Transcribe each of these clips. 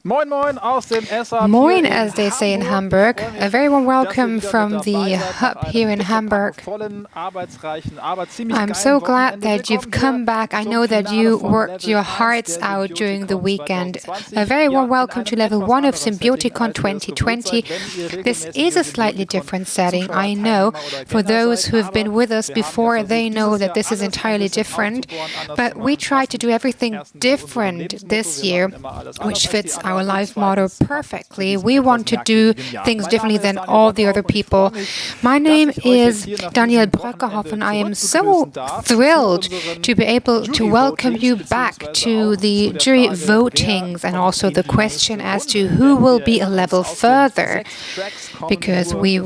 Moin, as they say in Hamburg. A very warm welcome from the hub here in Hamburg. I'm so glad that you've come back. I know that you worked your hearts out during the weekend. A very warm welcome to level 1 of Symbioticon 2020. This is a slightly different setting, I know. For those who have been with us before, they know that this is entirely different. But we try to do everything different this year, which fits our life motto perfectly. We want to do things differently than all the other people. My name is Daniel Bröckerhoff, and I am so thrilled to be able to welcome you back to the jury votings and also the question as to who will be a level further, because we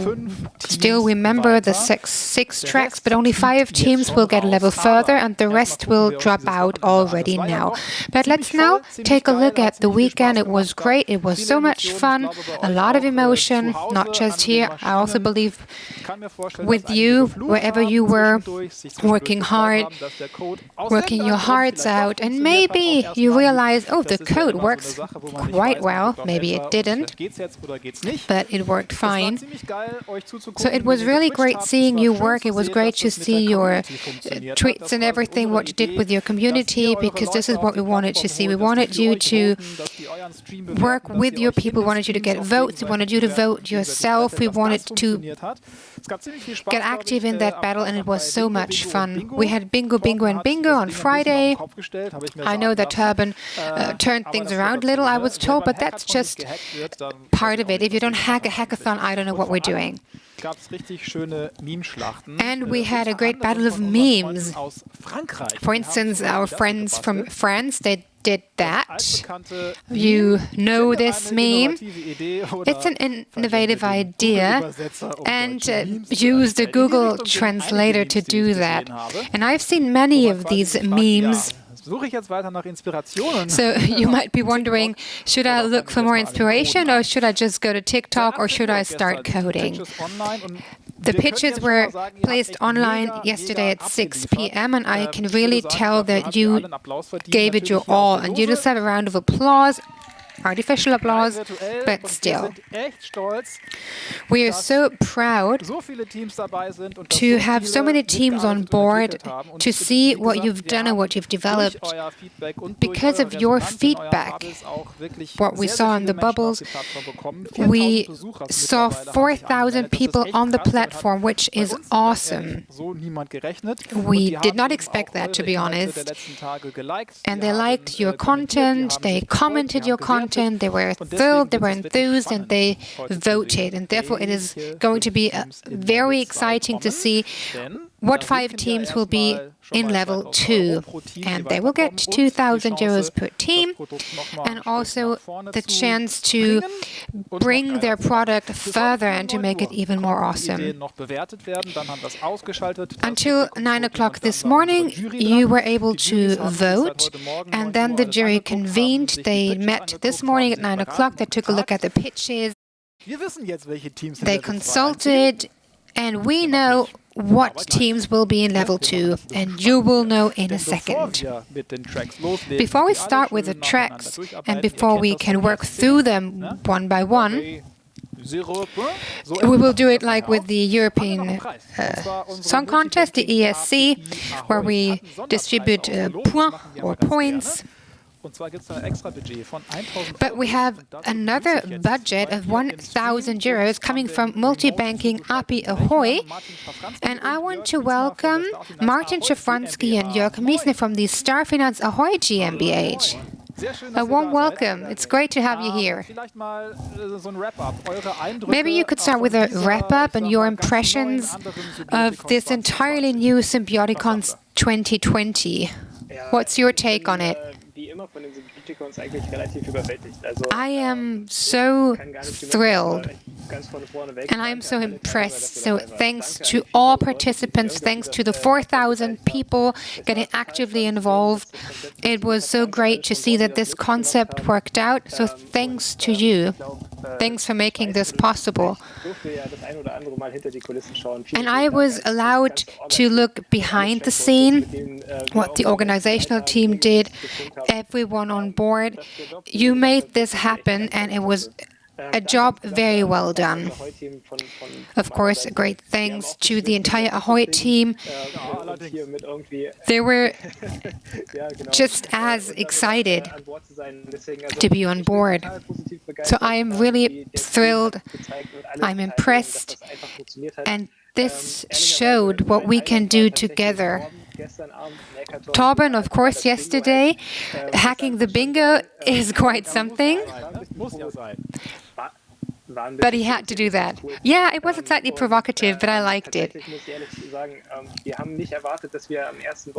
still remember the six tracks, but only 5 teams will get a level further and the rest will drop out already now. But let's now take a look at the weekend. It was great. It was so much fun, a lot of emotion, not just here. I also believe with you, wherever you were, working hard, working your hearts out, and maybe you realize, oh, the code works quite well. Maybe it didn't, but it worked fine. So it was really great seeing you work. It was great to see your tweets and everything, what you did with your community, because this is what we wanted to see. We wanted you to work with your people, we wanted you to get votes, we wanted you to vote yourself, we wanted to get active in that battle, and it was so much fun. We had bingo, bingo and bingo on Friday. I know that Turban turned things around a little, I was told, but that's just part of it. If you don't hack a hackathon, I don't know what we're doing. And we had a great battle of memes. For instance, our friends from France, they did that. You know this meme. It's an innovative idea, and use the Google Translator to do that. And I've seen many of these memes. So you might be wondering, should I look for more inspiration, or should I just go to TikTok, or should I start coding? The pictures were placed online yesterday at 6 p.m. and I can really tell that you gave it your all, and you deserve a round of applause. Artificial applause, but still. We are so proud to have so many teams on board, to see what you've done and what you've developed. Because of your feedback, what we saw in the bubbles, we saw 4,000 people on the platform, which is awesome. We did not expect that, to be honest. And they liked your content, they commented your content, they were thrilled, they were enthused, and they voted. And therefore it is going to be very exciting to see what 5 teams will be in level 2. And they will get 2,000 euros per team, and also the chance to bring their product further and to make it even more awesome. Until 9 o'clock this morning, you were able to vote, and then the jury convened. They met this morning at 9 o'clock. They took a look at the pitches. They consulted, and we know what teams will be in level 2, and you will know in a second. Before we start with the tracks, and before we can work through them one by one, we will do it like with the European Song Contest, the ESC, where we distribute points. But we have another budget of 1,000 euros coming from multi-banking API Ahoy. And I want to welcome Martin Szafranski and Jörg Miesner from the Starfinance Ahoy GmbH. A warm welcome. It's great to have you here. Maybe you could start with a wrap-up and your impressions of this entirely new Symbioticon 2020. What's your take on it? I am so thrilled. And I'm so impressed. So thanks to all participants, thanks to the 4,000 people getting actively involved. It was so great to see that this concept worked out. So thanks to you. Thanks for making this possible. And I was allowed to look behind the scene, what the organizational team did, everyone on board. You made this happen, and it was a job very well done. Of course, great thanks to the entire Ahoy team. They were just as excited to be on board. So I am really thrilled, I'm impressed, and this showed what we can do together. Torben, of course, yesterday, hacking the bingo is quite something. But he had to do that. Yeah, it was slightly provocative, but I liked it.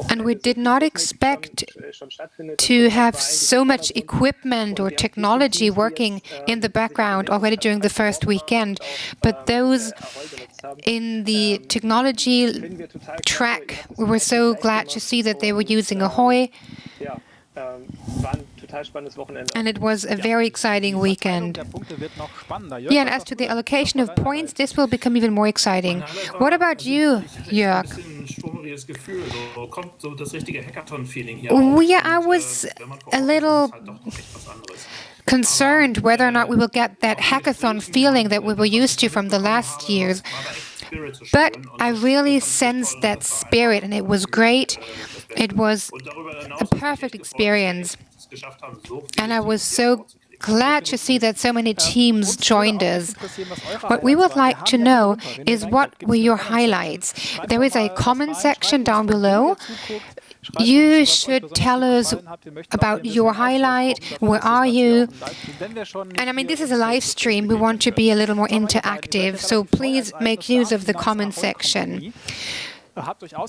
And we did not expect to have so much equipment or technology working in the background already during the first weekend. But those in the technology track, we were so glad to see that they were using Ahoy. And it was a very exciting weekend. Yeah, and as to the allocation of points, this will become even more exciting. What about you, Jörg? Yeah, I was a little concerned whether or not we will get that hackathon feeling that we were used to from the last years. But I really sensed that spirit, and it was great. It was a perfect experience. And I was so glad to see that so many teams joined us. What we would like to know is what were your highlights. There is a comment section down below. You should tell us about your highlight. Where are you? And I mean, this is a live stream. We want to be a little more interactive. So please make use of the comment section.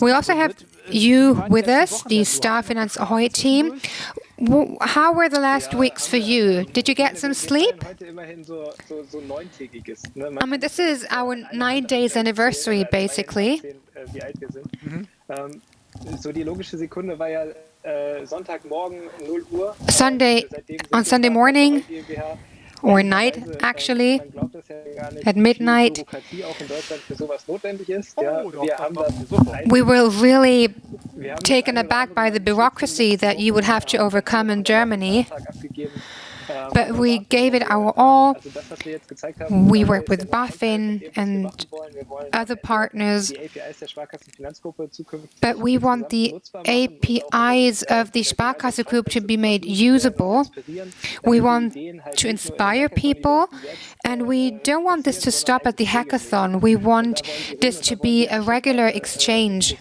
We also have you with us, the Star Finance Ahoy team. How were the last weeks for you? Did you get some sleep? I mean, this is our 9 days anniversary, basically. On Sunday morning, or night, actually, at midnight. We were really taken aback by the bureaucracy that you would have to overcome in Germany. But we gave it our all. We worked with BaFin and other partners. But we want the APIs of the Sparkasse Group to be made usable. We want to inspire people. And we don't want this to stop at the hackathon. We want this to be a regular exchange.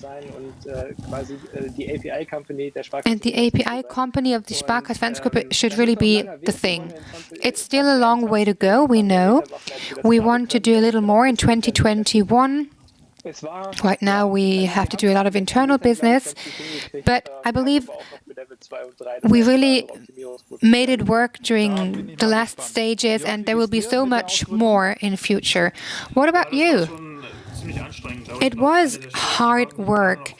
And the API company of the Sparkasse Finance Group should really be the thing. It's still a long way to go, we know. We want to do a little more in 2021. Right now we have to do a lot of internal business, but I believe we really made it work during the last stages, and there will be so much more in future. What about you? It was hard work.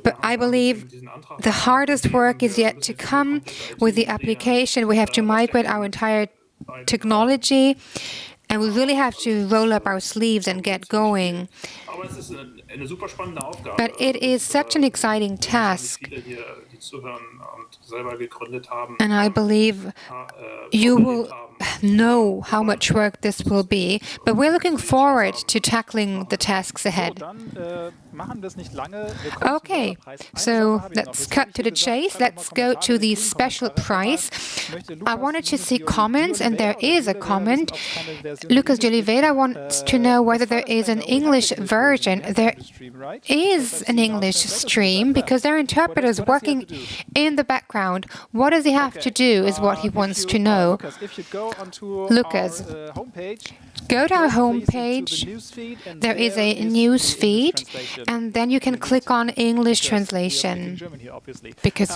But I believe the hardest work is yet to come with the application. We have to migrate our entire technology, and we really have to roll up our sleeves and get going. But it is such an exciting task. And I believe you will know how much work this will be, but we're looking forward to tackling the tasks ahead. Okay, so let's cut to the chase. Let's go to the special prize. I wanted to see comments, and there is a comment. Lucas de Oliveira wants to know whether there is an English version. There is an English stream because there are interpreters working in the background. What does he have to do is what he wants to know. Lucas, go to our homepage. There is a news feed, and then you can click on English translation, because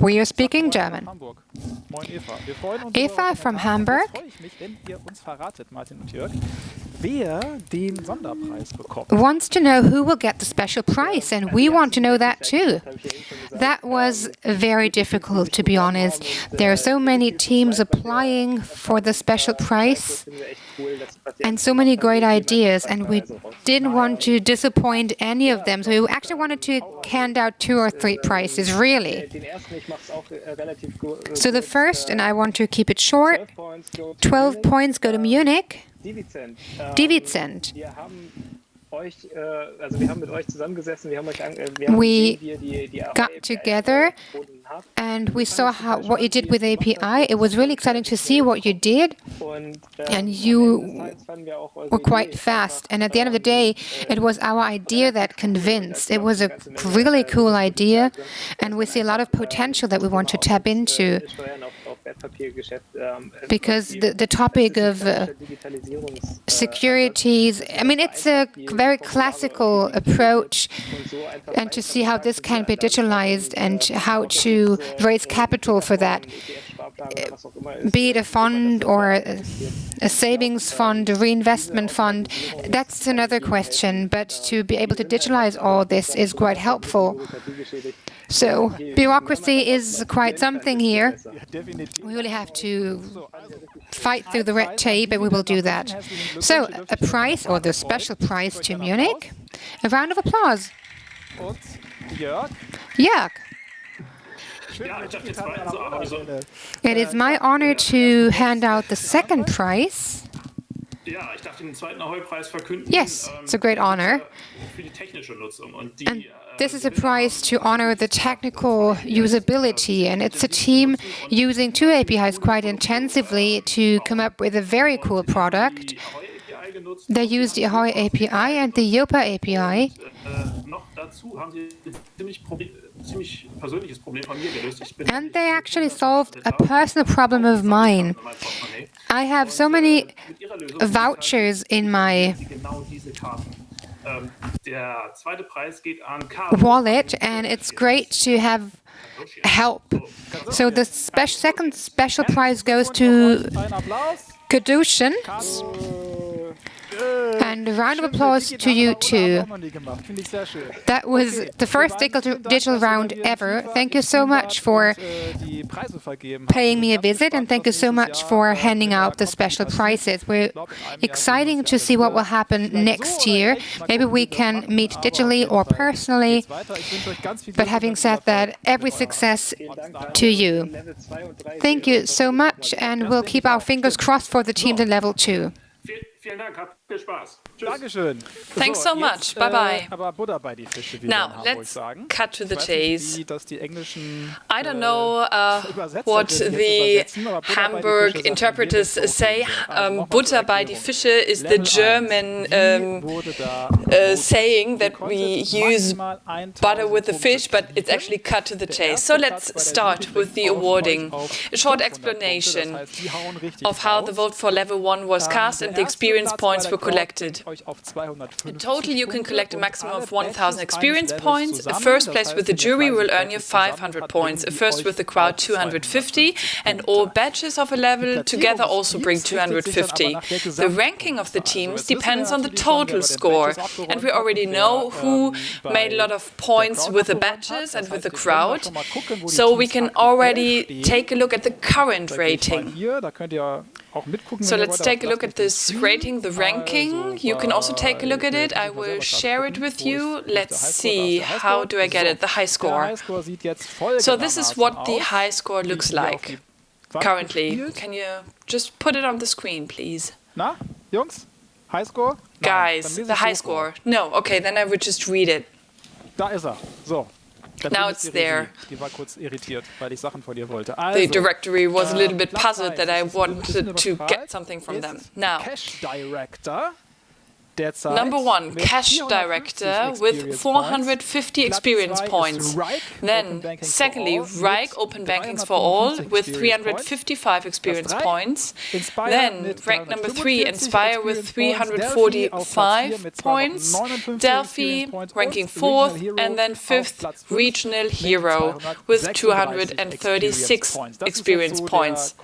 we are speaking German. Eva from Hamburg wants to know who will get the special prize, and we want to know that too. That was very difficult, to be honest. There are so many teams applying for the special prize and so many great ideas, and we didn't want to disappoint any of them. So we actually wanted to hand out 2 or 3 prizes, really. So the first, and I want to keep it short, 12 points go to Munich. Divizent. We got together and we saw what you did with API. It was really exciting to see what you did, and you were quite fast. And at the end of the day, it was our idea that convinced. It was a really cool idea, and we see a lot of potential that we want to tap into. Because the topic of securities, I mean, it's a very classical approach, and to see how this can be digitalized and how to raise capital for that, be it a fund or a savings fund, a reinvestment fund, that's another question. But to be able to digitalize all this is quite helpful. So bureaucracy is quite something here. We really have to fight through the red tape, and we will do that. So a prize, or the special prize to Munich. A round of applause. Jörg. It is my honor to hand out the second prize. Yes, it's a great honor. And this is a prize to honor the technical usability, and it's a team using 2 APIs quite intensively to come up with a very cool product. They use the Ahoy API and the Yopa API. And they actually solved a personal problem of mine. I have so many vouchers in my wallet, and it's great to have help. So the second special prize goes to Kaduschen. And a round of applause to you too. That was the first digital round ever. Thank you so much for paying me a visit, and thank you so much for handing out the special prizes. We're excited to see what will happen next year. Maybe we can meet digitally or personally. But having said that, every success to you. Thank you so much, and we'll keep our fingers crossed for the teams in level 2. Thanks so much. Bye-bye. Now, let's cut to the chase. I don't know what the Hamburg interpreters say. Butter bei die Fische is the German saying that we use butter with the fish, but it's actually cut to the chase. So let's start with the awarding. A short explanation of how the vote for level 1 was cast and the experience points were collected. In total, you can collect a maximum of 1,000 experience points. A first place with the jury will earn you 500 points, a first with the crowd 250, and all badges of a level together also bring 250. The ranking of the teams depends on the total score, and we already know who made a lot of points with the badges and with the crowd, so we can already take a look at the current rating. So let's take a look at this rating, the ranking. You can also take a look at it. I will share it with you. Let's see, how do I get it? The high score. So this is what the high score looks like currently. Can you just put it on the screen, please? Na, Jungs? High score? Guys, the high score. No, okay, then I would just read it. Da ist er. So. Now it's there. Die war kurz irritiert, weil ich Sachen von dir wollte. The directory was a little bit puzzled that I wanted to get something from them. Now, Cash Director. derzeit Number 1, mit Cash 450 Director with 450 experience points. Then, secondly, Reich Open Bankings for All with 355 experience points. Then, rank number 3, Inspire with 345 points. Delphi ranking 4th, and then 5th, Regional Hero with 236 experience points.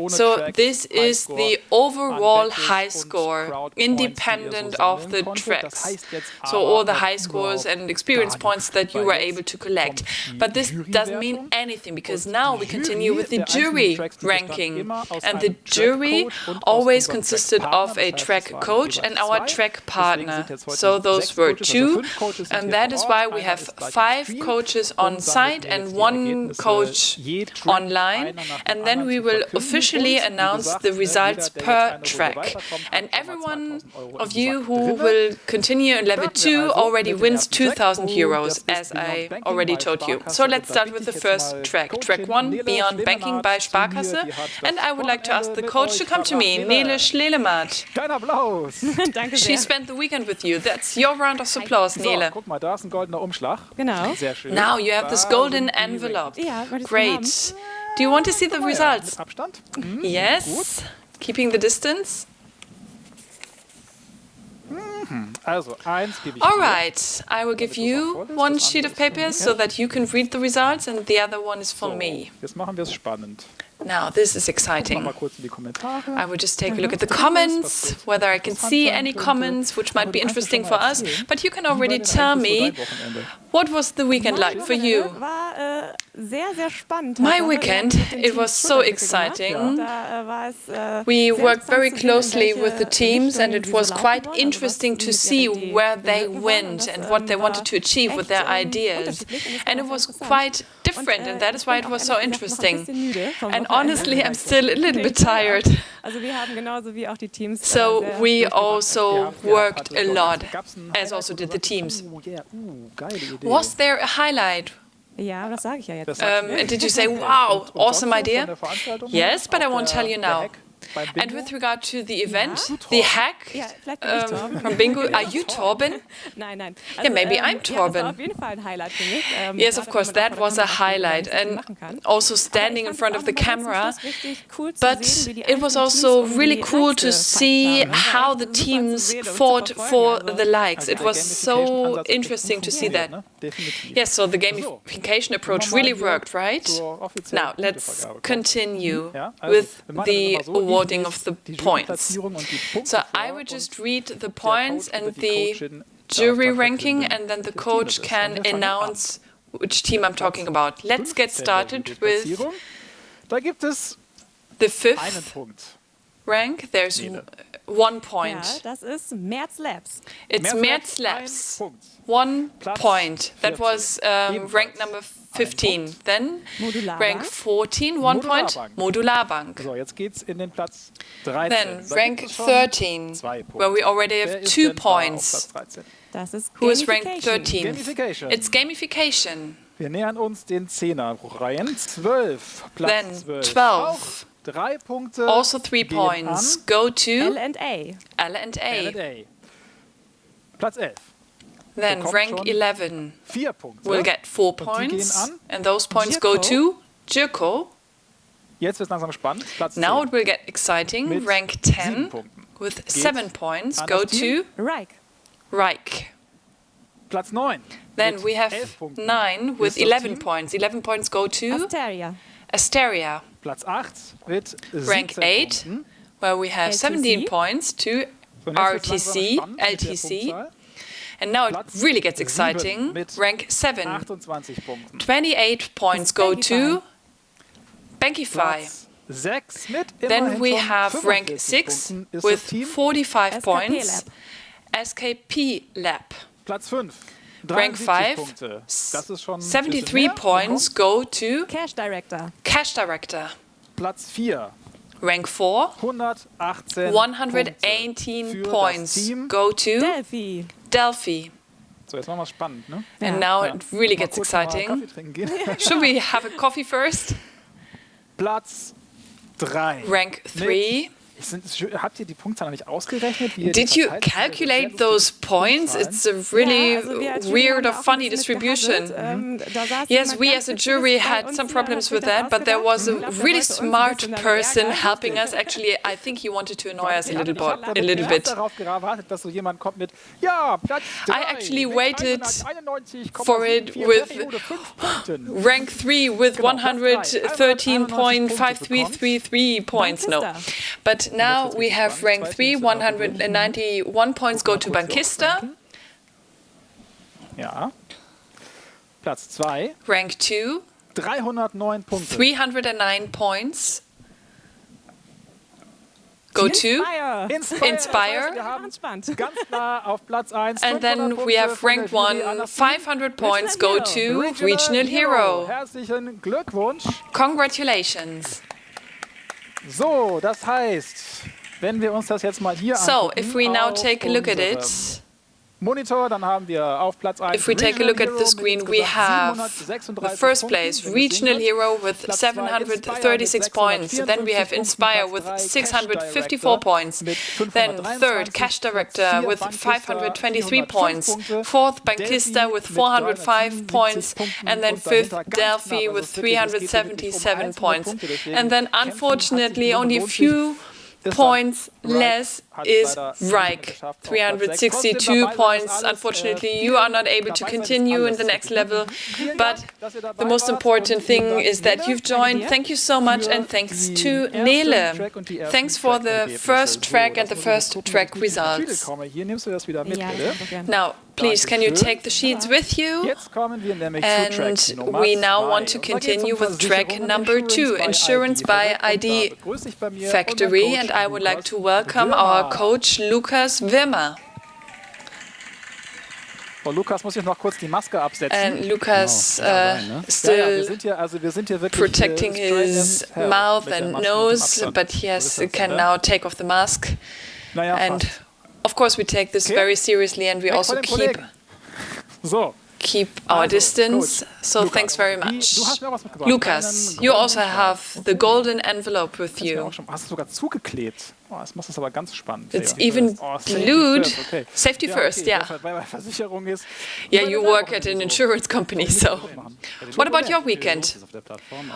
So this is the overall high score, independent of the tracks. So all the high scores and experience points that you were able to collect. But this doesn't mean anything, because now we continue with the jury ranking. And the jury always consisted of a track coach and our track partner. So those were 2, and that is why we have 5 coaches on site and 1 coach online. And then we will officially announce the results per track. And every one of you who will continue in level 2 already wins 2,000 euros, as I already told you. So let's start with the first track. Track 1, Beyond Banking by Sparkasse. And I would like to ask the coach to come to me, Nele Schlelemat. Kein Applaus. Danke She sehr. spent the weekend with you. That's your round of applause, So, Nele. guck mal, da ist ein goldener Umschlag. Genau. Sehr schön. Now you have this Da golden sind die envelope. Ja, wolltest du Great. haben? Do you want to see the Rankings. results? Mit Abstand. Yes. Keeping the distance. Also, 1 gebe ich All dir. right. I will give you one sheet of paper so that you can read the results, and the other one is for So, me. jetzt machen wir es spannend. Now, this is Gucken wir exciting. mal kurz in die Kommentare. I will just take a look at the comments, whether I can see any comments which might be interesting for us. But you can already tell me, what was the weekend like for you? War sehr, sehr spannend. My Tatsache. weekend, Wir haben mit den it was Teams so Schulterwickel exciting. gemacht. Da war es, We sehr worked very interessant zu sehen, in closely welche with the teams, and it Richtung was sie so quite laufen wollen, also interesting was to mit see ihrer Idee where they bewirken wollen. went Und and das, what they wanted war to achieve with their echt, ideas. unterschiedlich und das And war it auch was interessant. quite different, and that is why it was so Ich bin auch ehrlich gesagt noch ein interesting. bisschen müde vom And Wochenende. honestly, I'm still a little bit tired. Also wir haben genauso wie auch die Teams So sehr we durchgebracht. also worked a lot, as also did the teams. Geile Idee. Was there a highlight? Ja, das sage ich ja jetzt. Das sagst du. Did you say, wow, Und awesome sonst so idea? von der Veranstaltung Yes, but I auch won't tell you der now. Hack beim And Bingo? with regard to the event, Ja. the hack Ja, vielleicht bin ich Torben. from Bingo, are you Torben? Nein, nein. maybe I'm Ja, das Torben. war auf jeden Fall ein Highlight für mich. Yes, Gerade of course, wenn man that vor was der a Kamera steht und highlight. man And machen kann. also Aber standing ich in fand front es of the auch nochmal ganz zum camera. Schluss richtig cool zu But sehen, wie die it was einzelnen also Teams um really die cool Likes to gefightet see haben. Das war how echt the super zu teams sehen und zu fought for verfolgen. Also the likes. It der was so Gamification-Ansatz hat interesting gut to see funktioniert, that. ne? Definitiv. Yes, so the gamification approach Machen wir really hier worked, right? zur offiziellen Now, let's Punktevergabe kommen. continue Ja, also, with wir machen das the immer so. Ich awarding lese of the die points. Juryplatzierung und die Punkte So vor I will just und read the der points Coach oder and die the Coachin darf jury dann ranking, verkünden, and then the welches Team coach es ist. can Und wir fangen an. announce which team I'm talking about. Let's get 15. started with Juryplatzierung. Da gibt es the einen 5th Punkt. rank. There's Nele. 1 Ja, point. das ist März Labs. It's Merz Merz ein Labs. Punkt. 1 Platz point. That 14. was Ebenfalls rank number 15. Punkt. Then Modularbank. rank 14, 1 point. Modularbank. Modularbank. So, jetzt geht's in den Platz 13. Then Da rank gibt es schon 13, 2 Punkte. where we already Wer have ist 2 denn da auf points. Platz 13? Das ist Who is ranked Gamification. 13th? Gamification. It's gamification. Wir nähern uns den 10er-Reihen. 12. Platz Then 12. 12. 3 Punkte. Also 3 gehen points An go to L&A. L&A. L&A. Platz 11. Then bekommt rank schon 11 4 Punkte. will get 4 Und die gehen points, an and those points go Jirko. to Jirko. Jetzt wird es langsam spannend. Platz 10. Now it will get exciting. Mit Rank 7 10 Punkten. with Geht 7 points an go das Team. to Reich. Reich. Platz 9. Then mit we have 11 Punkten. 9 with Ist das 11 Team. points. 11 points go to Asteria. Asteria. Platz 8 mit 17 Rank 8, Punkten. where we have LTC. 17 points to So, und jetzt wird's langsam RTC, spannend mit der LTC. Punktzahl. And now it Platz really gets 7 exciting. mit Rank 7, 28 Punkten. 28 points go to Bankify. Platz 6 mit Then immerhin we schon have rank 45 6 Punkten ist with das Team. 45 SKP points. Lab. SKP Lab. Platz 5. Rank 5, Punkte. Das ist schon ein bisschen 73 mehr. points go to Cash Director. Cash Director. Platz 4. Rank 4, 118 118 Punkte für points das Team. go to Delphi. Delphi. So, jetzt machen wir es spannend, ne? And Ja. now it really Mal gets kurz mal exciting. Kaffee trinken gehen. Should we have a coffee first? Platz 3. Rank 3, Habt ihr die Punktzahl nicht ausgerechnet? Did you calculate those points? It's a really weird or funny distribution. Yes, we as a jury had some problems with that, but there was a really smart person helping us. Actually, I think he wanted to annoy us a little bit. I actually waited for it with rank 3 with 113.5333 points. No. But now we have rank 3, 191 points go to Bankista. Ja. Platz 2. Rank 2, 309 Punkte. 309 points go to Inspire. Wir haben ganz klar auf Platz 1. And then we have rank 1, 500 points go to Regional Hero. Herzlichen Glückwunsch. Congratulations. So, das heißt, wenn wir uns das jetzt mal hier So, if we now take a look at it, Monitor, dann haben wir auf Platz 1 if we take a look at the screen, we have the first place, Regional Hero with 736 points. Then we have Inspire with 654 points. Then third, Cash Director with 523 points. Fourth, Bankista with 405 points. And then fifth, Delphi with 377 points. And then unfortunately only a few points less is Reich, 362 points. Unfortunately, you are not able to continue in the next level, but the most important thing is that you've joined. Thank you so much, and thanks to Nele. Thanks for the first track and the first track results. Now, please, can you take the sheets with you? And we now want to continue with track number 2, Insurance by ID Factory, and I would like to welcome our coach Lukas Wimmer. Lukas muss jetzt noch kurz die Maske absetzen. And Lukas still protecting his mouth and nose, but he can now take off the mask. And of course we take this very seriously, and we also keep our distance. So thanks very much. Lukas, you also have the golden envelope with you. It's even glued. Safety first, yeah. Yeah, you work at an insurance company, so. What about your weekend?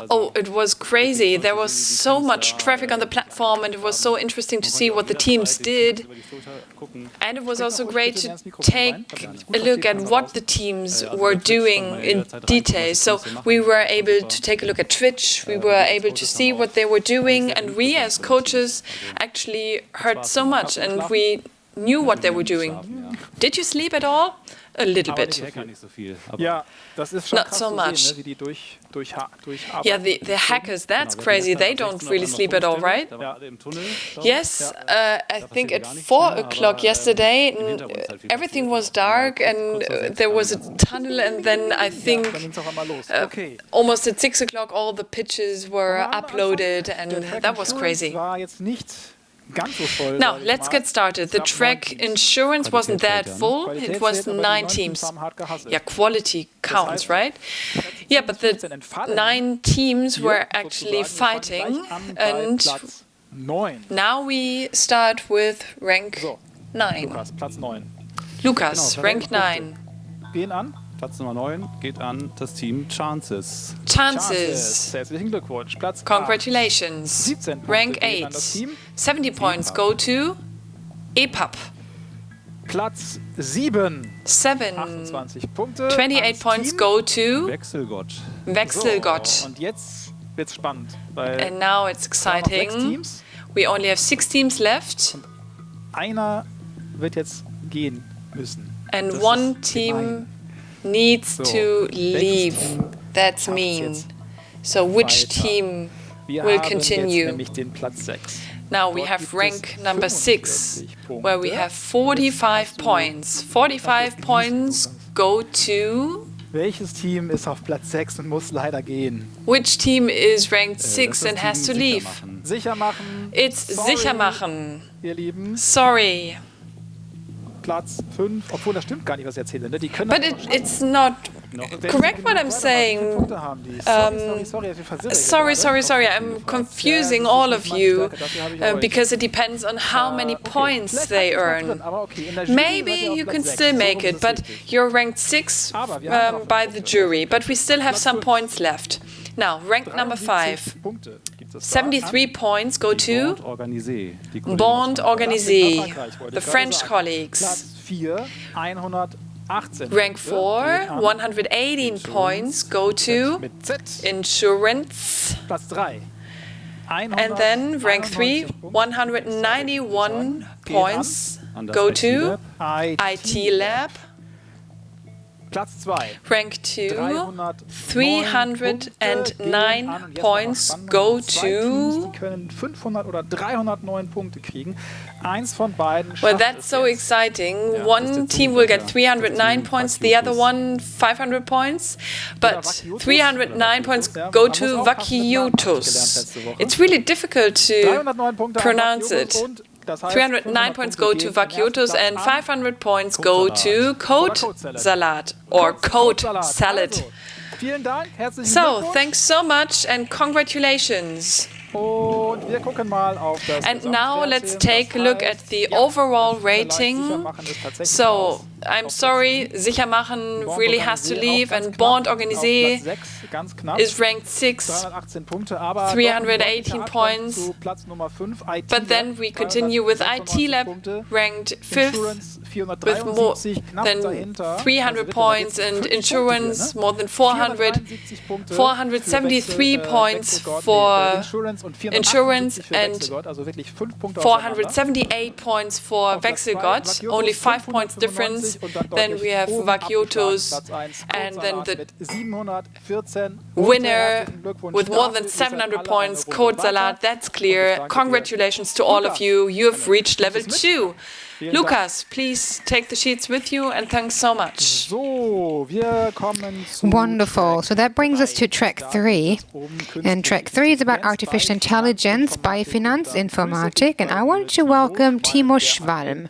Oh, it was crazy. There was so much traffic on the platform, and it was so interesting to see what the teams did. And it was also great to take a look at what the teams were doing in detail. So we were able to take a look at Twitch, we were able to see what they were doing, and we as coaches actually heard so much, and we knew what they were doing. Did you sleep at all? A little bit. Not so much. Yeah, the hackers, that's crazy. They don't really sleep at all, right? Yes, I think at 4 o'clock yesterday, everything was dark and there was a tunnel, and then I think almost at 6 o'clock all the pitches were uploaded, and that was crazy. Now, let's get started. The track Insurance wasn't that full. It was 9 teams. Yeah, quality counts, right? Yeah, but the 9 teams were actually fighting. And now we start with rank 9. Lukas, rank 9. Platz Nummer 9 geht an das Team Chances. Chances. Herzlichen Glückwunsch. Platz 8. Congratulations. 17 Rank 8. 70 points go to EPUB. Platz 7. 28 Punkte. 28 points go to Wechselgott. Wechselgott. So, und jetzt wird's spannend. And now it's exciting. We only have 6 teams left. Einer wird jetzt gehen müssen. And one team needs to leave. That's mean. So which team will continue? Now we have rank number 6, where we have 45 points. 45 points go to... Welches Team ist auf Platz 6 und muss leider gehen? Which team is ranked 6 and has to leave? Sicher machen. It's sicher machen. Ihr Lieben. Sorry. Platz 5, obwohl das stimmt gar nicht, was ich erzähle. Ne? Die können But it's not correct what I'm saying? Sorry, I'm confusing all of you because it depends on how many points they earn. Maybe you can still make it, but you're ranked 6 by the jury, but we still have some points left. Now, rank number 5. 73 points go to Bond Organisé, the French colleagues. Rank 4, 118 points go to Insurance. And then rank 3, 191 points go to IT Lab. Rank 2, 309 points go to... Well, that's so exciting. One team will get 309 points, the other one 500 points. But 309 points go to Vakiutus. It's really difficult to pronounce it. 309 points go to Vakiutus and 500 points go to Code Salad or Code Salad. So, thanks so much and congratulations. And now let's take a look at the overall rating. So, I'm sorry, Sicher machen really has to leave, and Bond Organisé is ranked 6, 318 points. But then we continue with IT Lab, ranked 5th, with more than 300 points, and Insurance more than 400, 473 points for Insurance and 478 points for Wechselgott, only 5 points difference. Then we have Vakiutus and then the winner with more than 700 points, Code Salat. That's clear. Congratulations to all of you. You have reached level 2. Lukas, please take the sheets with you and thanks so much. Wonderful. So that brings us to track 3. And track 3 is about artificial intelligence by Finanzinformatik. And I want to welcome Timo Schwalm,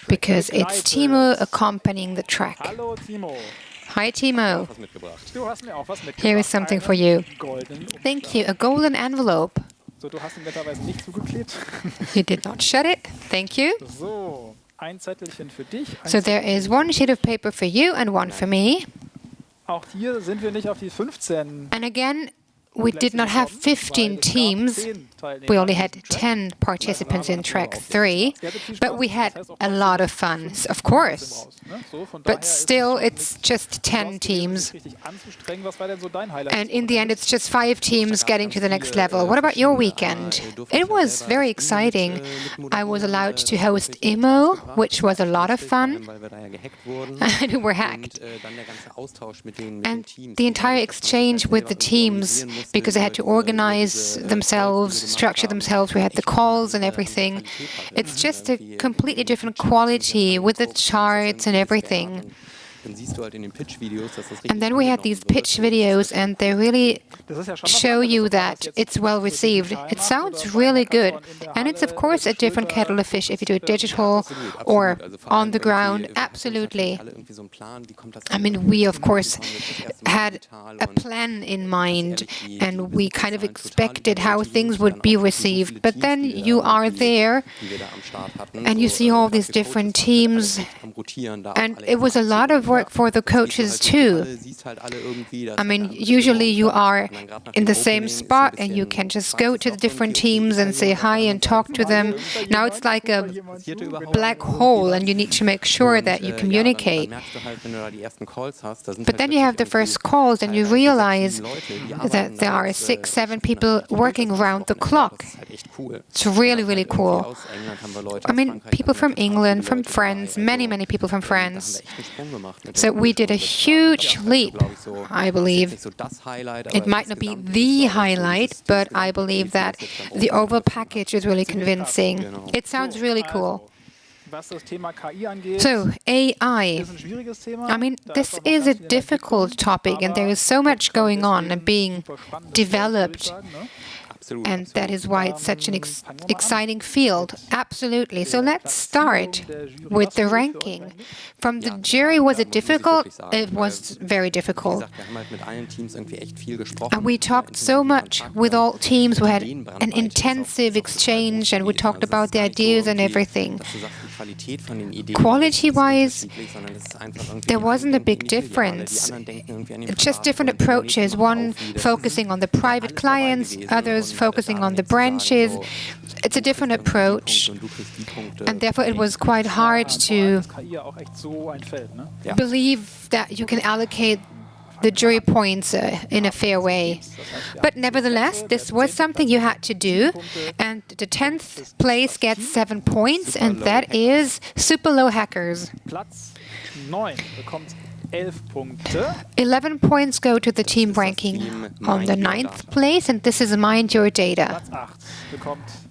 because it's Timo accompanying the track. Hi, Timo. Here is something for you. Thank you. A golden envelope. You did not shut it. Thank you. So there is one sheet of paper for you and one for me. And again, we did not have 15 teams. We only had 10 participants in track 3, but we had a lot of fun, of course. But still, it's just 10 teams. And in the end, it's just 5 teams getting to the next level. What about your weekend? It was very exciting. I was allowed to host IMO, which was a lot of fun. And we were hacked. And the entire exchange with the teams, because they had to organize themselves, structure themselves. We had the calls and everything. It's just a completely different quality with the charts and everything. And then we had these pitch videos, and they really show you that it's well received. It sounds really good. And it's, of course, a different kettle of fish if you do it digital or on the ground. Absolutely. I mean, we, of course, had a plan in mind, and we kind of expected how things would be received. But then you are there, and you see all these different teams, and it was a lot of work for the coaches too. I mean, usually you are in the same spot and you can just go to the different teams and say hi and talk to them. Now it's like a black hole and you need to make sure that you communicate. But then you have the first calls and you realize that there are 6, 7 people working around the clock. It's really, really cool. I mean, people from England, from France, many people from France. So we did a huge leap, I believe. It might not be the highlight, but I believe that the overall package is really convincing. It sounds really cool. So, AI. I mean, this is a difficult topic, and there is so much going on and being developed. And that is why it's such an exciting field. Absolutely. So let's start with the ranking. From the jury, was it difficult? It was very difficult. And we talked so much with all teams. We had an intensive exchange and we talked about the ideas and everything. Quality-wise, there wasn't a big difference. Just different approaches, one focusing on the private clients, others focusing on the branches. It's a different approach, and therefore it was quite hard to believe that you can allocate the jury points in a fair way. But nevertheless, this was something you had to do, and the 10th place gets 7 points, and that is Super Low Hackers. 11 points go to the team ranking on the 9th place, and this is Mind Your Data.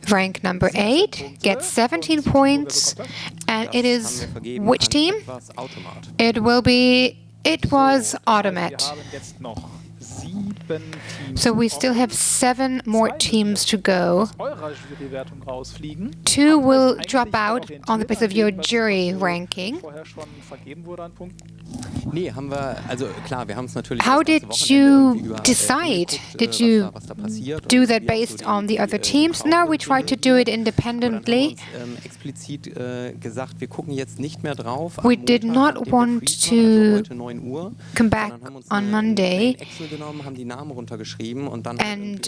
Rank number 8 gets 17 points, and it is which team? It was Automat. So we still have 7 more teams to go. 2 will drop out on the basis of your jury ranking. How did you decide? Did you do that based on the other teams? No, we tried to do it independently. We did not want to come back on Monday and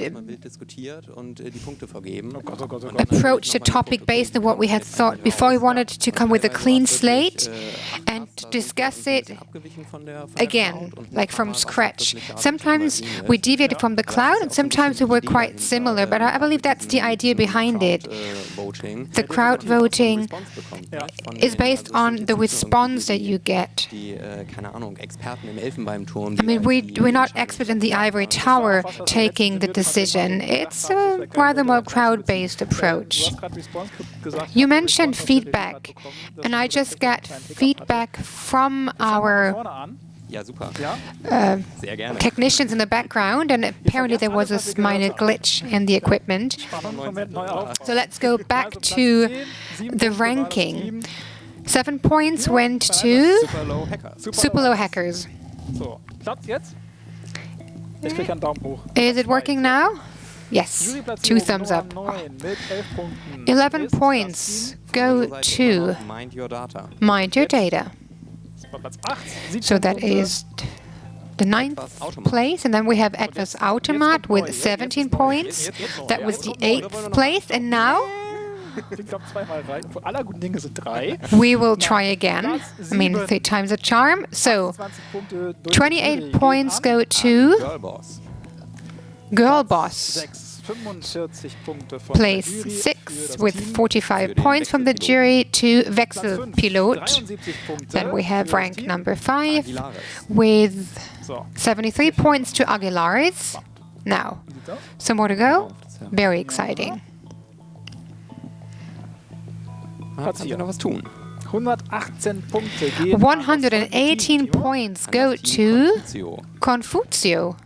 approach the topic based on what we had thought before. We wanted to come with a clean slate and discuss it again, like from scratch. Sometimes we deviated from the cloud and sometimes we were quite similar, but I believe that's the idea behind it. The crowd voting is based on the response that you get. I mean, we're not experts in the ivory tower taking the decision. It's a rather more crowd-based approach. You mentioned feedback, and I just got feedback from our technicians in the background, and apparently there was a minor glitch in the equipment. So let's go back to the ranking. 7 points went to Super Low Hackers. Is it working now? Yes, 2 thumbs up. 11 points go to Mind Your Data. So that is the 9th place, and then we have Etwas Automat with 17 points. That was the 8th place, and now we will try again. I mean, 3 times a charm. So 28 points go to Girl Boss. Place 6 with 45 points from the jury to Wechselpilot. Then we have rank number 5 with 73 points to Aguilar's. Now, some more to go. Very exciting. 118 points go to Confucio.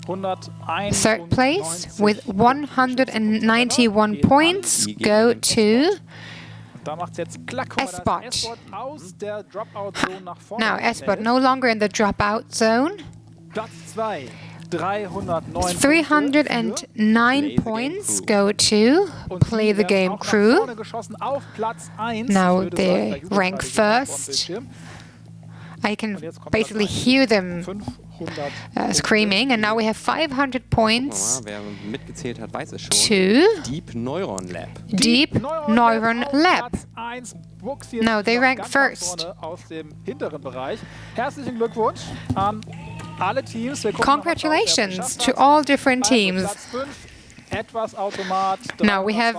3rd place with 191 points go to S-Bot. Now S-Bot no longer in the dropout zone. 309 points go to Play the Game Crew. Now they rank 1st. I can basically hear them screaming, and now we have 500 points to Deep Neuron Lab. Now they rank 1st. Congratulations to all different teams. Now we have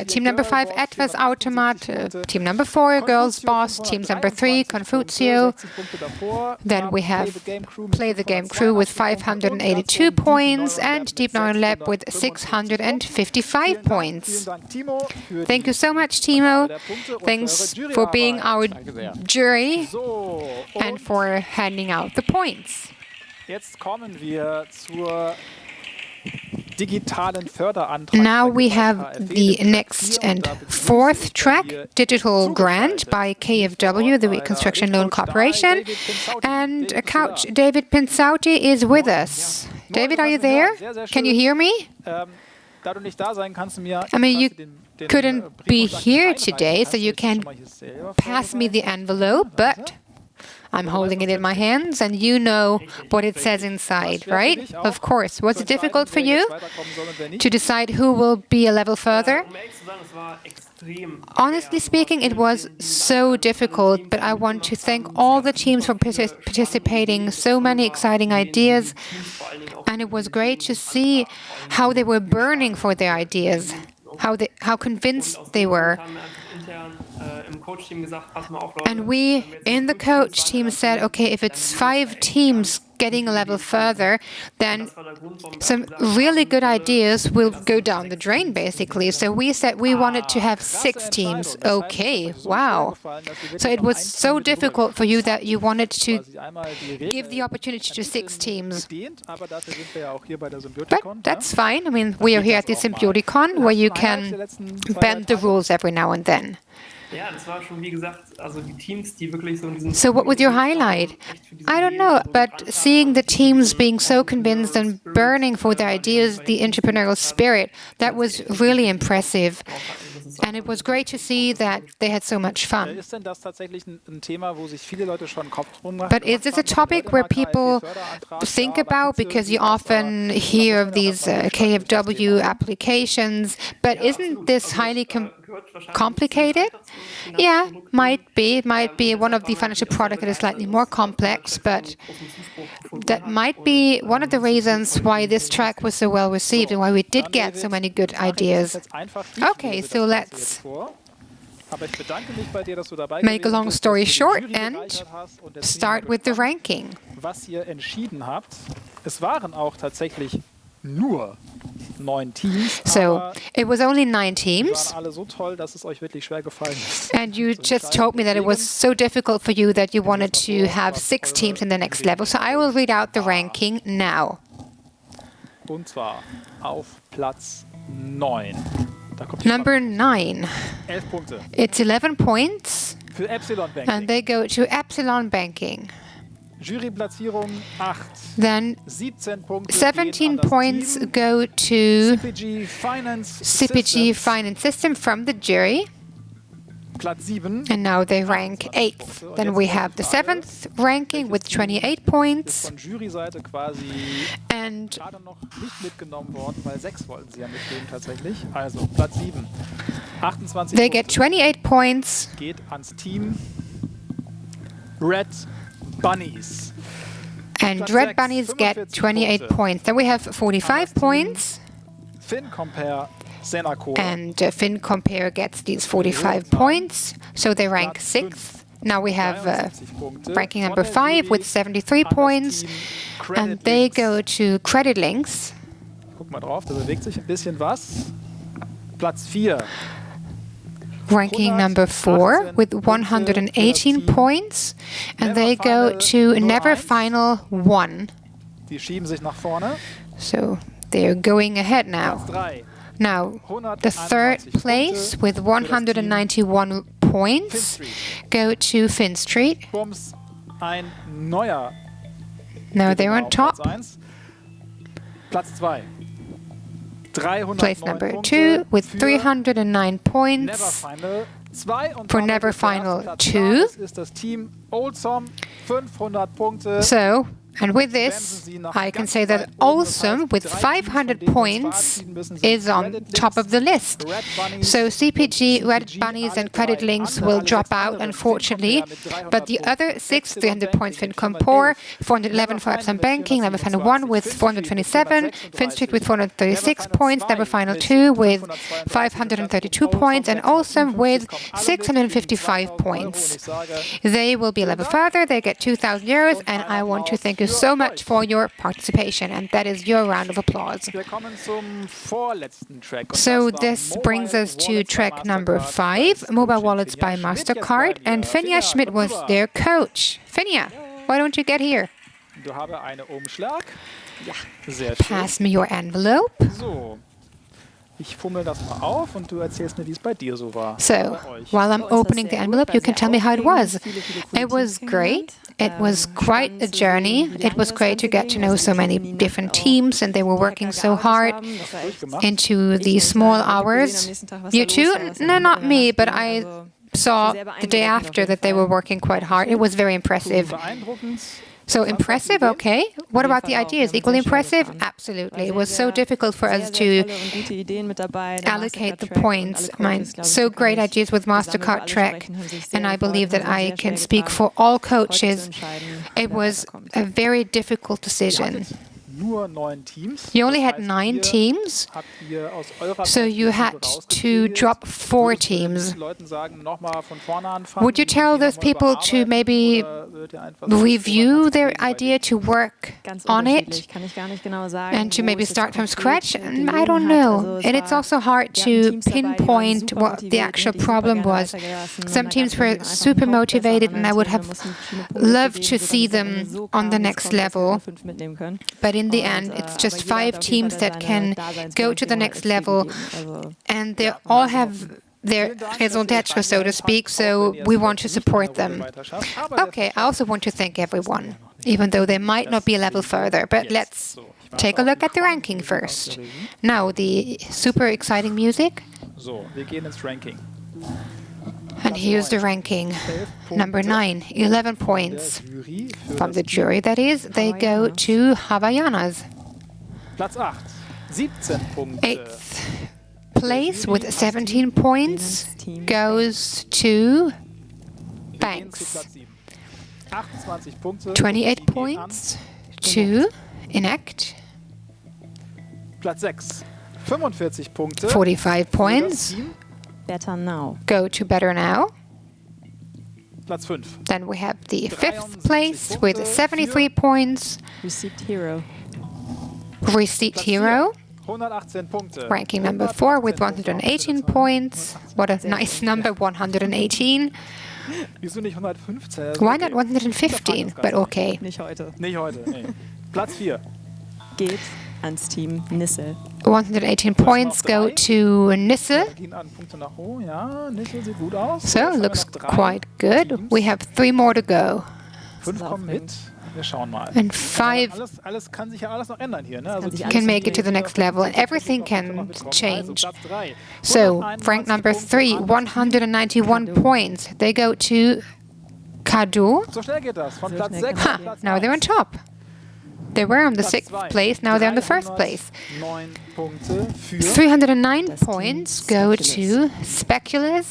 team number 5, Etwas Automat, team number 4, Girls Boss, team number 3, Confucio. Then we have Play the Game Crew with 582 points and Deep Neuron Lab with 655 points. Thank you so much, Timo. Thanks for being our jury and for handing out the points. digitalen Förderantrag. Now we have the next and fourth track, Digital Grant by KfW, the Reconstruction Loan Corporation. And Coach David Pinsauti is with us. David, are you there? Can you hear me? I mean, you couldn't be here today, so you can pass me the envelope, but I'm holding it in my hands, and you know what it says inside, right? Of course. Was it difficult for you to decide who will be a level further? Honestly speaking, it was so difficult, but I want to thank all the teams for participating. So many exciting ideas, and it was great to see how they were burning for their ideas, how convinced they were. And we in the coach team said, okay, if it's 5 teams getting a level further, then some really good ideas will go down the drain, basically. So we said we wanted to have 6 teams. Okay, wow. So it was so difficult for you that you wanted to give the opportunity to 6 teams. But that's fine. I mean, we are here at the Symbioticon, where you can bend the rules every now and then. So what was your highlight? I don't know, but seeing the teams being so convinced and burning for their ideas, the entrepreneurial spirit, that was really impressive. And it was great to see that they had so much fun. But is this a topic where people think about? Because you often hear of these KfW applications, but isn't this highly complicated? Yeah, might be. It might be one of the financial products that is slightly more complex, but that might be one of the reasons why this track was so well received and why we did get so many good ideas. Okay, so let's make a long story short and start with the ranking. So it was only 9 teams, and you just told me that it was so difficult for you that you wanted to have 6 teams in the next level. So I will read out the ranking now. Number 9. It's 11 points, and they go to Epsilon Banking. Then 17 points go to CPG Finance System from the jury. And now they rank 8th. Then we have the 7th ranking with 28 points. And they get 28 points. And Red Bunnies get 28 points. Then we have 45 points. And FinCompare gets these 45 points. So they rank 6th. Now we have ranking number 5 with 73 points. And they go to Credit Links. Ranking number 4 with 118 points, and they go to Never Final 1. So they're going ahead now. Now, the 3rd place with 191 points go to Fin Street. Now they're on top. Place number 2 with 309 points for Never Final 2. So, and with this, I can say that Awesome, with 500 points, is on top of the list. So CPG, Red Bunnies, and Credit Links will drop out, unfortunately. But the other 6, 300 points, FinCompare, 411 for Epsilon Banking, Never Final 1 with 427, Fin Street with 436 points, Never Final 2 with 532 points, and Awesome with 655 points. They will be a level further. They get 2,000 euros, and I want to thank you so much for your participation, and that is your round of applause. So this brings us to track number 5, Mobile Wallets by MasterCard, and Finja Schmidt was their coach. Finja, why don't you get here? Sehr schön. Pass me your envelope. So. Ich fummel das mal auf und du erzählst mir, wie es bei dir so war. So, Bei euch. while I'm opening the envelope, you can tell me how it was. It was great. It was quite a journey. It was great to get to know so many different teams, and they were working so hard into these small hours. You too? No, not me, but I saw the day after that they were working quite hard. It was very impressive. Beeindruckend. So impressive, okay. What about the ideas? Equally impressive? Absolutely. It was so difficult for us to allocate the points. So great ideas with MasterCard Track, and I believe that I can speak for all coaches. It was a very difficult decision. Nur 9 Teams. You only had 9 teams, Habt ihr aus eurer so you had to drop 4 teams. Leuten sagen, nochmal von vorne anfangen, Would you tell those people to maybe oder würdet ihr einfach so review their idea, to work on it, Kann ich gar nicht genau sagen, and to wo maybe es start from konkret scratch? gelegen I don't hat. know. Also es And it's war- also hard wir hatten to Teams dabei, die waren pinpoint super what the motiviert, actual die super problem gerne was. weitergelassen. Und Some da teams gab's were eben einfach super einen Kopf motivated, besser, and I would anderen have Teams, da mussten viele Punkte loved vergeben, to sodass see es dann them so on kam, the wie es next kommt, dass wir level. nur 5 mitnehmen können. But in the Und, end, it's aber just jeder 5 hat auf jeden teams Fall that seine can go to the Daseinsberechtigung next als level, gegeben. Also and they all have their raison d'être, so to speak, so we want to support them. Okay, I also want to thank everyone, even though they might not be a level further. But let's take a look at the ranking first. Now, the super exciting music. So, wir gehen ins Ranking. And here's the ranking. Number 9, 11 points. Jury für From das the jury, that is, they go to Havaianas. Platz 8. 17 Punkte. 8th place with 17 points goes to Wir gehen zu Banks. Platz 7. 28 Punkte. 28 Die gehen points to Enact. an. Platz 6. 45 Punkte. 45 für das points Team. Better Now. go to Better Now. Platz 5. Then we have the 5th place with 73 points, Received Hero. Receipt Hero. 118 Punkte. Ranking number 4 with 118 points. What a nice number, 118. Wieso nicht 115? Why not 115? But okay. Nicht heute. Nicht heute. Nee. Platz 4. Geht ans Team Nissel. 118 points go to Nisse. Gehen an Punkte nach oben. Ja, Nissel sieht gut aus. So, Jetzt haben wir looks noch 3 quite good. Teams. We have 3 more to go. 5 kommen mit. Wir schauen mal. And 5 Alles kann sich ja alles noch ändern hier. Ne? Also sich die alles can make it to the next level, and everything can change. So, rank number 3, 191 points. They go to Kadu. So schnell geht das. Von So Platz schnell 6 kann Ha, auf Platz now they're on 1. top. They were on the Platz 6th 2. place, now they're on the 1st place. 9 Punkte für. 309 Das Team points go to Speculas.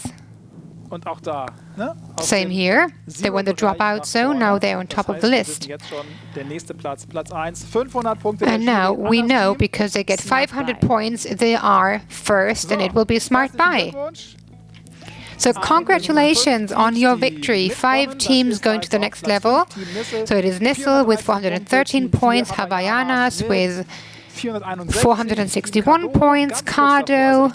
Und auch da. Ne? Auf Same dem here. They were in the Zero-Bereich dropout nach zone, vorne. now they're on Das top of heißt, the wir list. wissen jetzt schon der nächste Platz, Platz 1. 500 Punkte. And der now Jury. we Anderes know, Team. because they get Smart 500 buy. points, they are first, and it will be a smart Herzlichen buy. Glückwunsch. So congratulations on your victory. 5 teams going to the next level. So it is Nissel with 413 points, Havaianas with 461 points, Cardo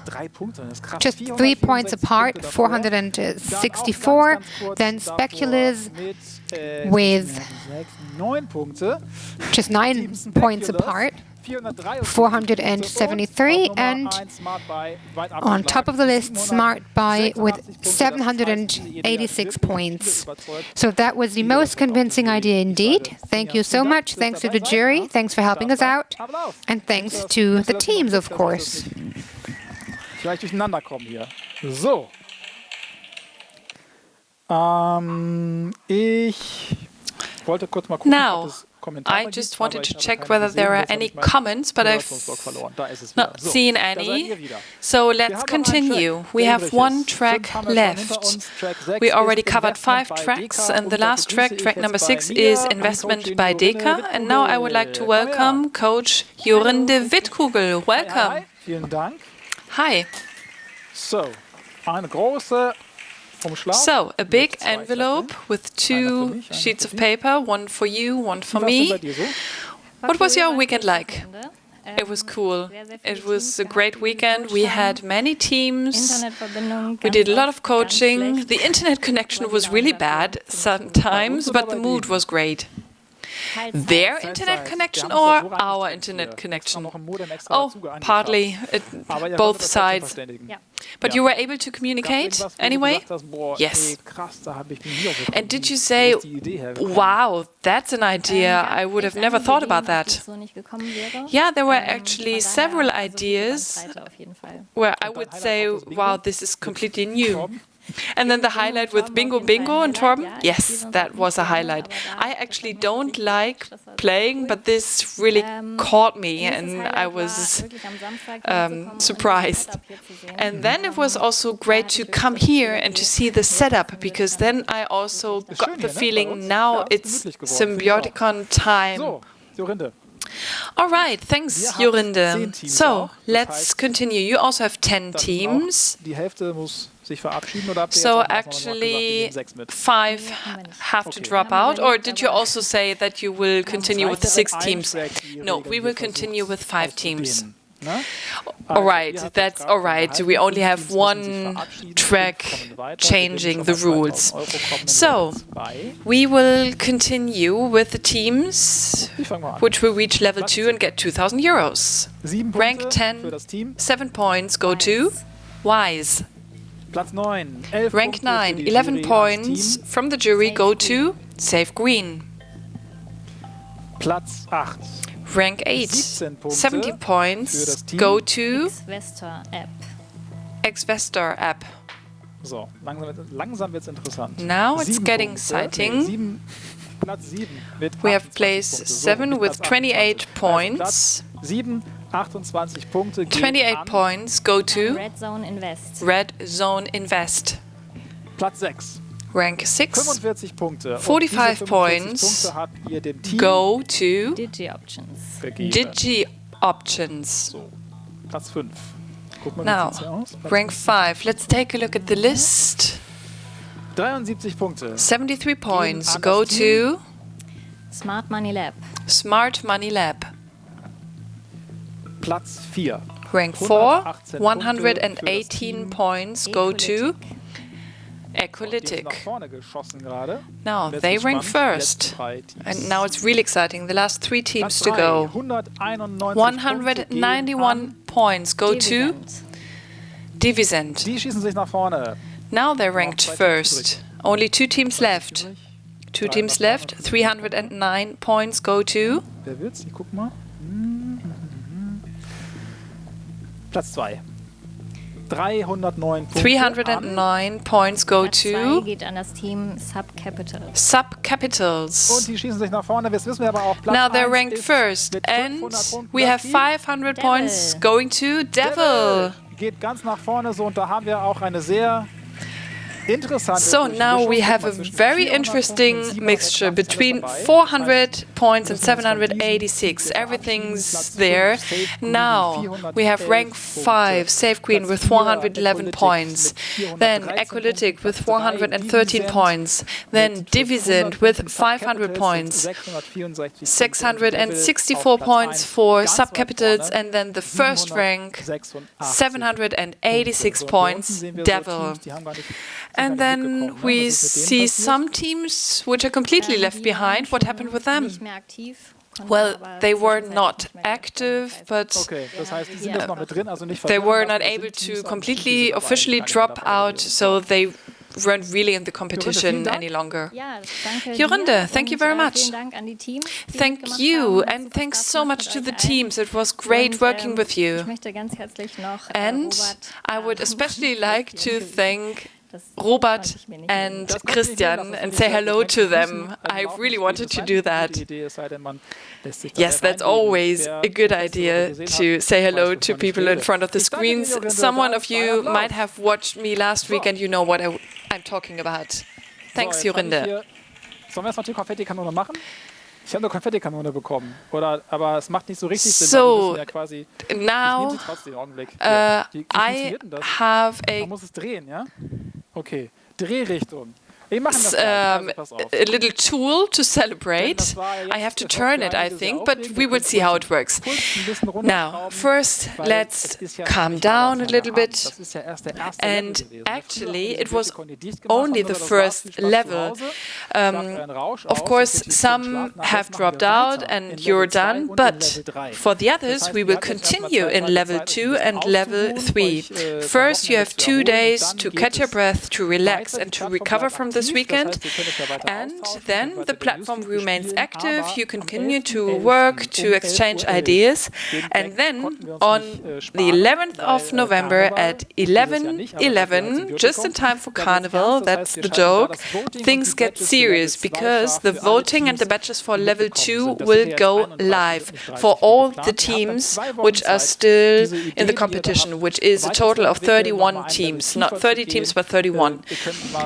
just 3 points apart, 464. Then Speculas with 9 Punkte. just 9 points apart, 473, and on top of the list, Smart Buy with 786 points. So that was the most convincing idea indeed. Thank you so much. Thanks to the jury. Thanks for helping us out. And thanks to the teams, of course. Vielleicht durcheinander kommen hier. So. Ich wollte kurz mal gucken, Now, ob es Kommentare I just gibt, wanted aber to ich habe check keine whether gesehen, there are jetzt habe any ich mein comments, but I've Moderationsblock verloren. Da ist es wieder. not So, seen da seid any. ihr wieder. So Wir let's haben noch einen continue. Track, We der have übrig one ist. track 5 haben wir schon hinter left. uns. Track 6 We already ist covered Investment 5 bei tracks, DK, and the und da last track, begrüße track ich number jetzt bei 6, mir is meinen Investment Coach by Jorinde Deka. And now I would like to welcome Coach Jorinde Wittkugel. Welcome. Hi, vielen Dank. Hi. So, eine große Umschlag. So, a big mit 2 envelope Zetteln. with Einer für 2 mich, einer sheets für of dich. paper, one for you, one for Was ist bei me. dir so? What was your weekend like? It was cool. It was a great weekend. We had many teams. We did a lot of coaching. The internet connection was really bad sometimes, but the mood was great. their internet connection or our internet connection? Oh, partly, both sides. But you were able to communicate anyway? Yes. And did you say, wow, that's an idea, I would have never thought about that? Yeah, there were actually several ideas where I would say, wow, this is completely new. And then the highlight with Bingo Bingo and Torben, yes, that was a highlight. I actually don't like playing, but this really caught me and I was surprised. And then it was also great to come here and to see the setup, because then I also got the feeling now it's Symbioticon time. All right, thanks, Jorinde. So let's continue. You also have 10 teams. So actually 5 have to drop out, or did you also say that you will continue with 6 teams? No, we will continue with 5 teams. All right, that's all right. We only have one track changing the rules. So we will continue with the teams which will reach level 2 and get 2,000 euros. Rank 10, 7 points go to Wise. Rank 9, 11 points from the jury go to Save Green. Rank 8, 70 points go to Exvestor app. Now it's getting exciting. We have place 7 with 28 points. 28 points go to Red Zone Invest. Rank 6, 45 points go to Digi Options. Now, rank 5. Let's take a look at the list. 73 points go to Smart Money Lab. Smart Money Lab. Rank 4, 118 points go to Ecolytic. Now they rank first. And now it's really exciting. The last 3 teams to go. 191 points go to Divisent. Now they're ranked first. Only 2 teams left. 2 teams left. 309 points go to Platz 2. 309 points go to geht an das Team Subcapitals. Subcapitals. Die schießen sich nach vorne. Jetzt wissen wir aber auch, Platz Now they're 1 ranked ist first, mit and 500 Punkten. we have 500 points going to Devil. Geht ganz nach vorne so, und da haben wir auch eine sehr interessante So now we have a very interesting mixture between 400 points and 786. Everything's there. Now we have rank 5, Save Queen with 411 points. Then Ecolytic with 413 points. Then Divisent with 500 points. 664 points for Subcapitals, and then the first rank 786 points, Devil. And then we see some teams which are completely left behind. What happened with them? Well, they were not active, but they were not able to completely officially drop out, so they weren't really in the competition any longer. Jorinde, thank you very much. Thank you, and thanks so much to the teams. It was great working with you. And I would especially like to thank Robert and Christian and say hello to them. I really wanted to do that. Yes, that's always a good idea to say hello to people in front of the screens. Someone of you might have watched me last week and you know what I'm talking about. Thanks, Jorinde. Sollen wir erstmal die Konfettikanone machen? Ich habe eine Konfettikanone bekommen, aber es macht nicht so richtig Sinn. So, ja quasi, now wie I denn das? have a... Man muss es drehen, ja? Okay, Drehrichtung. a little tool to celebrate. I have to turn it, I think, but we will see how it works. Now, first, let's calm down a little bit. And actually, it was only the first level. Of course, some have dropped out and you're done, but for the others, we will continue in level 2 and level 3. First, you have 2 days to catch your breath, to relax and to recover from this weekend. And then the platform remains active. You continue to work, to exchange ideas. And then on the 11th of November at 11:11, just in time for Carnival, that's the joke, things get serious because the voting and the badges for level 2 will go live for all the teams which are still in the competition, which is a total of 31 teams, not 30 teams, but 31.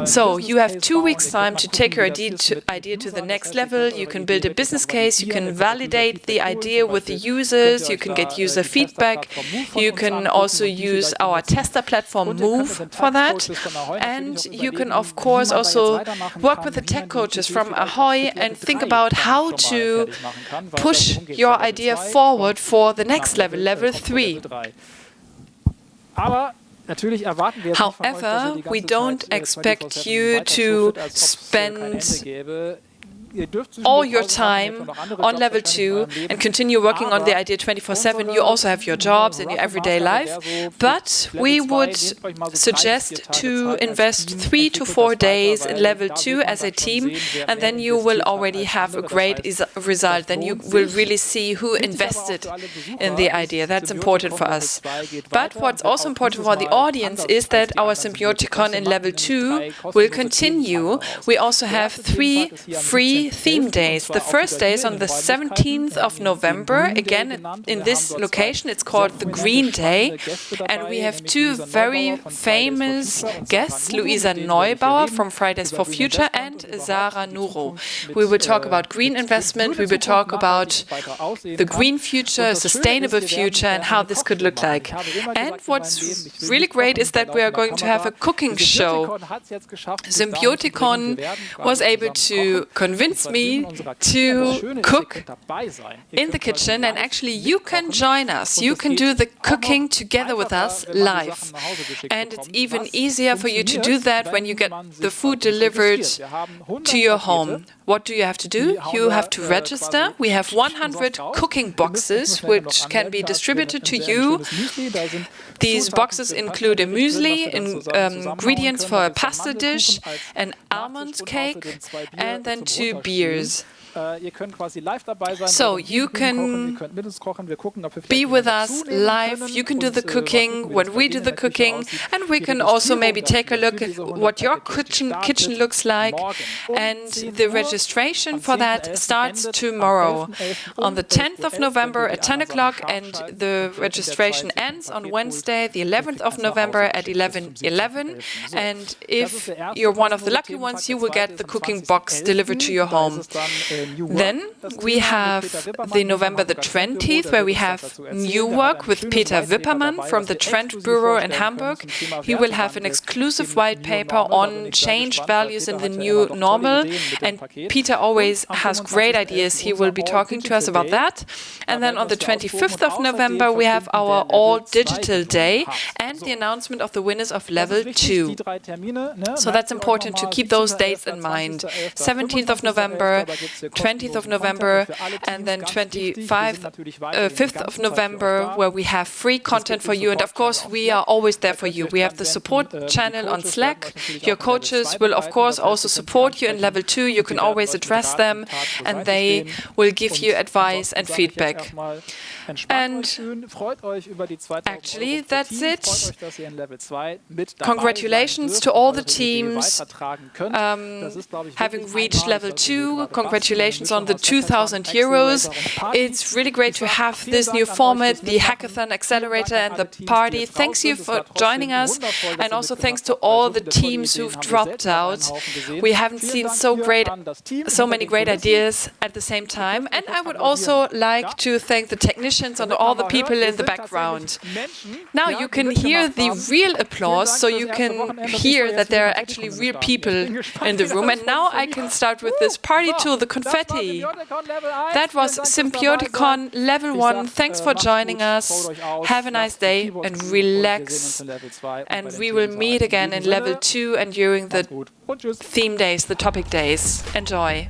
So you have 2 weeks time to take your idea to the next level. You can build a business case, you can validate the idea with the users, you can get user feedback, you can also use our tester platform Move for that, and you can of course also work with the tech coaches from Ahoy and think about how to push your idea forward for the next level, level 3. However, we don't expect you to spend all your time on level 2 and continue working on the idea 24/7. You also have your jobs and your everyday life. But we would suggest to invest 3 to 4 days in level 2 as a team, and then you will already have a great result. Then you will really see who invested in the idea. That's important for us. But what's also important for the audience is that our Symbioticon in level 2 will continue. We also have 3 free theme days. The first day is on the 17th of November. Again, in this location, it's called the Green Day. And we have 2 very famous guests, Luisa Neubauer from Fridays for Future and Sarah Nuro. We will talk about green investment. We will talk about the green future, sustainable future, and how this could look like. And what's really great is that we are going to have a cooking show. Symbioticon was able to convince me to cook in the kitchen, and actually you can join us. You can do the cooking together with us live. And it's even easier for you to do that when you get the food delivered to your home. What do you have to do? You have to register. We have 100 cooking boxes which can be distributed to you. These boxes include a muesli, ingredients for a pasta dish, an almond cake, and then 2 beers. So you can be with us live, you can do the cooking when we do the cooking, and we can also maybe take a look at what your kitchen looks like. And the registration for that starts tomorrow on the 10th of November at 10 o'clock, and the registration ends on Wednesday, the 11th of November at 11:11. And if you're one of the lucky ones, you will get the cooking box delivered to your home. Then we have the November the 20th, where we have new work with Peter Wippermann from the Trend Bureau in Hamburg. He will have an exclusive white paper on changed values in the new normal. And Peter always has great ideas. He will be talking to us about that. And then on the 25th of November, we have our all-digital day and the announcement of the winners of level 2. So that's important to keep those dates in mind. 17th of November, 20th of November, and then 5th of November, where we have free content for you. And of course, we are always there for you. We have the support channel on Slack. Your coaches will, of course, also support you in level 2. You can always address them, and they will give you advice and feedback. And actually, that's it. Congratulations to all the teams having reached level 2. Congratulations congratulations on the 2,000 euros. It's really great to have this new format, the Hackathon Accelerator and the party. Thanks you for joining us, and also thanks to all the teams who've dropped out. We haven't seen so many great ideas at the same time. And I would also like to thank the technicians and all the people in the background. Now you can hear the real applause, so you can hear that there are actually real people in the room. And now I can start with this party tool, the confetti. That was Symbioticon Level 1. Thanks for joining us. Have a nice day and relax. And we will meet again in Level 2 and during the theme days, the topic days. Enjoy.